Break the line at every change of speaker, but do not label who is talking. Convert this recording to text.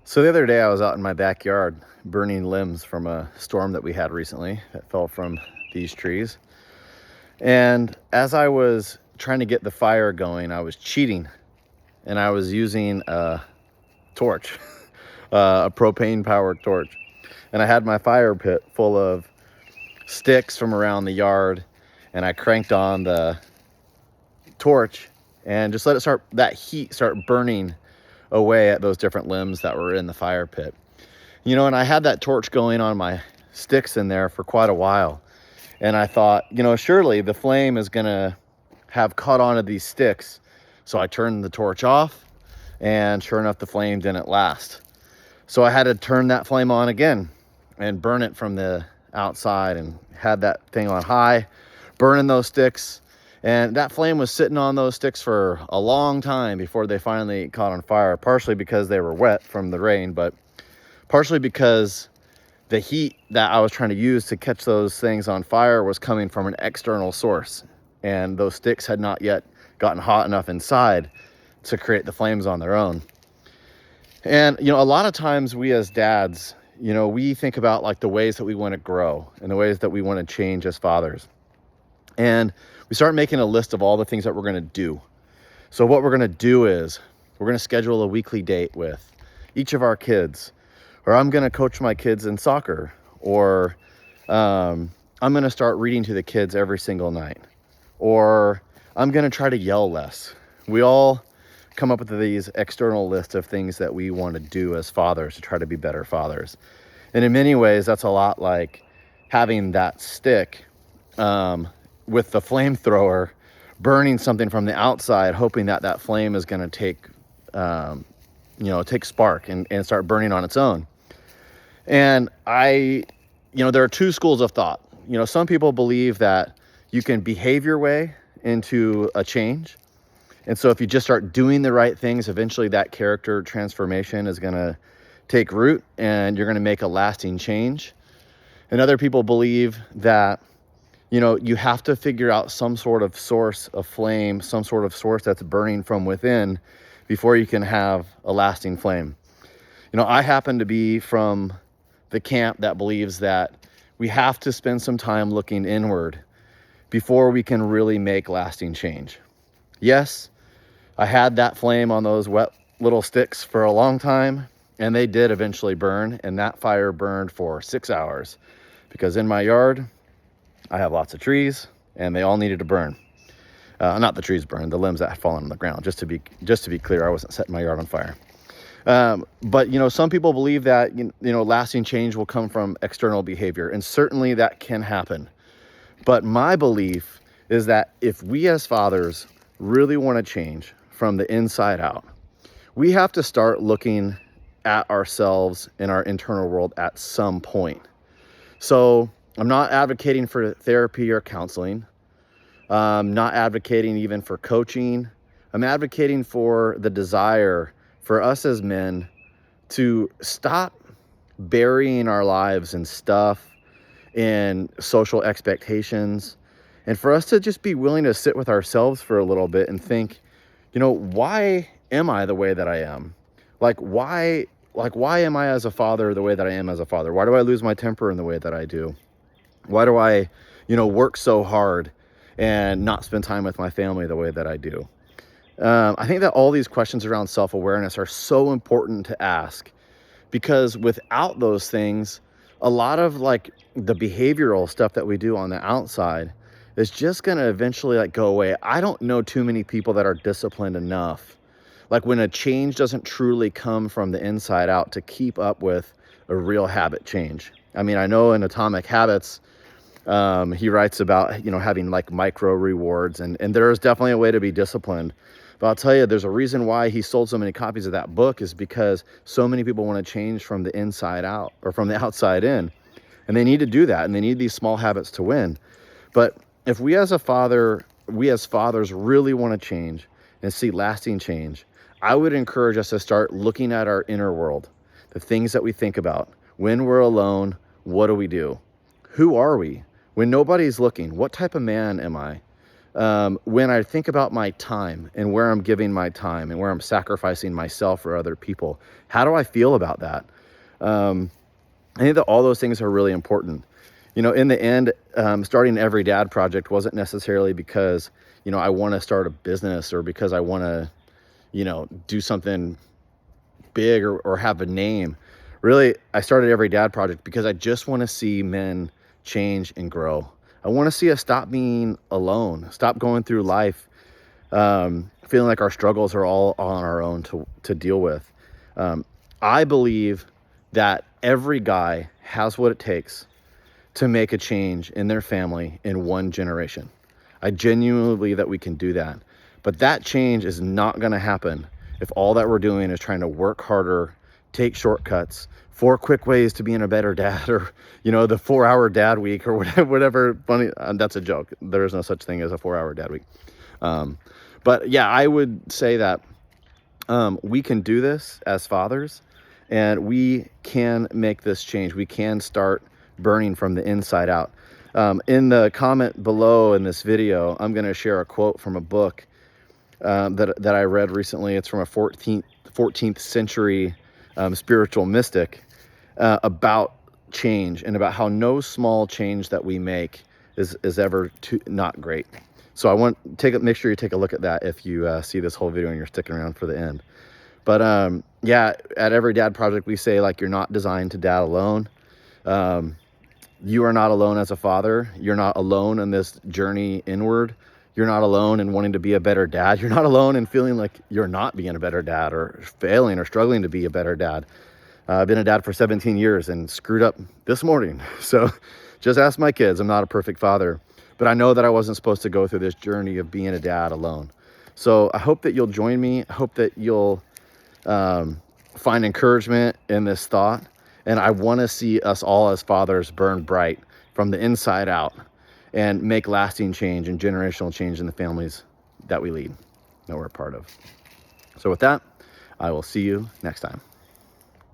So the other day I was out in my backyard burning limbs from a storm that we had recently that fell from these trees. And as I was trying to get the fire going, I was cheating and I was using a torch, a propane powered torch. And I had my fire pit full of sticks from around the yard, and I cranked on the torch and just let it start, that heat start burning away at those different limbs that were in the fire pit. And I had that torch going on my sticks in there for quite a while. And I thought, surely the flame is gonna have caught onto these sticks. So I turned the torch off, and sure enough, the flame didn't last. So I had to turn that flame on again and burn it from the outside, and had that thing on high, burning those sticks. And that flame was sitting on those sticks for a long time before they finally caught on fire, partially because they were wet from the rain, but partially because the heat that I was trying to use to catch those things on fire was coming from an external source. And those sticks had not yet gotten hot enough inside to create the flames on their own. And, a lot of times we as dads, we think about like the ways that we want to grow and the ways that we want to change as fathers. And we start making a list of all the things that we're going to do. So what we're going to do is we're going to schedule a weekly date with each of our kids, or I'm going to coach my kids in soccer, or I'm going to start reading to the kids every single night, or I'm going to try to yell less. We all come up with these external lists of things that we want to do as fathers to try to be better fathers. And in many ways, that's a lot like having that stick with the flamethrower, burning something from the outside, hoping that that flame is going to take spark and start burning on its own. And there are two schools of thought. Some people believe that you can behave your way into a change. And so if you just start doing the right things, eventually that character transformation is going to take root and you're going to make a lasting change. And other people believe that you have to figure out some sort of source of flame, some sort of source that's burning from within before you can have a lasting flame. I happen to be from the camp that believes that we have to spend some time looking inward before we can really make lasting change. Yes, I had that flame on those wet little sticks for a long time, and they did eventually burn, and that fire burned for 6 hours because in my yard, I have lots of trees, and they all needed to burn. Not the trees burned, the limbs that had fallen on the ground. Just to be clear, I wasn't setting my yard on fire. But some people believe that lasting change will come from external behavior, and certainly that can happen. But my belief is that if we as fathers really want to change from the inside out, we have to start looking at ourselves in our internal world at some point. So I'm not advocating for therapy or counseling. I'm not advocating even for coaching. I'm advocating for the desire for us as men to stop burying our lives in stuff, in social expectations, and for us to just be willing to sit with ourselves for a little bit and think, why am I the way that I am? Why am I as a father the way that I am as a father? Why do I lose my temper in the way that I do? Why do I, work so hard and not spend time with my family the way that I do? I think that all these questions around self-awareness are so important to ask, because without those things, a lot of the behavioral stuff that we do on the outside is just going to eventually go away. I don't know too many people that are disciplined enough, when a change doesn't truly come from the inside out, to keep up with a real habit change. I mean, I know in Atomic Habits, he writes about, having micro rewards, and there is definitely a way to be disciplined. But I'll tell you, there's a reason why he sold so many copies of that book, is because so many people want to change from the inside out, or from the outside in. And they need to do that, and they need these small habits to win. But if we as fathers really want to change and see lasting change, I would encourage us to start looking at our inner world, the things that we think about. When we're alone, what do we do? Who are we? When nobody's looking, what type of man am I? when I think about my time and where I'm giving my time and where I'm sacrificing myself for other people, how do I feel about that? I think that all those things are really important. In the end, starting Every Dad Project wasn't necessarily because, I want to start a business or because I want to, do something big or have a name. Really, I started Every Dad Project because I just want to see men change and grow. I want to see us stop being alone, stop going through life feeling like our struggles are all on our own to deal with. I believe that every guy has what it takes to make a change in their family in one generation. I genuinely believe that we can do that. But that change is not going to happen if all that we're doing is trying to work harder, take shortcuts, 4 quick ways to being a better dad, or, the 4-hour dad week, or whatever funny. That's a joke. There is no such thing as a 4-hour dad week. But yeah, I would say that we can do this as fathers, and we can make this change. We can start burning from the inside out. In the comment below in this video, I'm going to share a quote from a book that I read recently. It's from a 14th century spiritual mystic about change and about how no small change that we make is ever not great. So I want make sure you take a look at that if you see this whole video and you're sticking around for the end. But yeah, at Every Dad Project, we say, like, you're not designed to dad alone. You are not alone as a father. You're not alone in this journey inward. You're not alone in wanting to be a better dad. You're not alone in feeling like you're not being a better dad or failing or struggling to be a better dad. I've been a dad for 17 years and screwed up this morning. So just ask my kids. I'm not a perfect father, but I know that I wasn't supposed to go through this journey of being a dad alone. So I hope that you'll join me. I hope that you'll find encouragement in this thought. And I want to see us all as fathers burn bright from the inside out and make lasting change and generational change in the families that we lead, that we're a part of. So with that, I will see you next time.